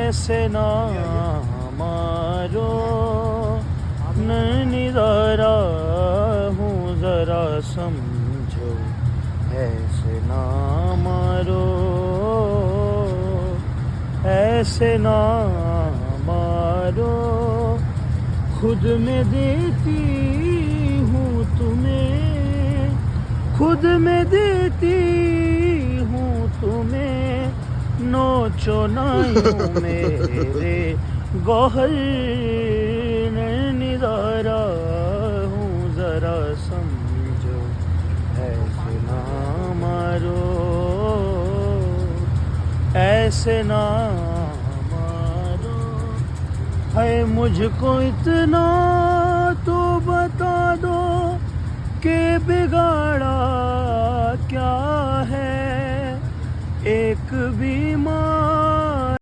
ऐसे ना मारो, नैनीदारा हूँ जरा समझो, ऐसे ना मारो, ऐसे ना मारो, खुद में देती हूँ तुम्हें, खुद में देती हूँ तुम्हें, नोचो ना यूं मेरे गौहर, नैनीदारा हूँ जरा समझो, ऐसे ना मारो, ऐसे ना मारो। है मुझको इतना तो बता दो कि बिगाड़ा क्या है, एक बीमार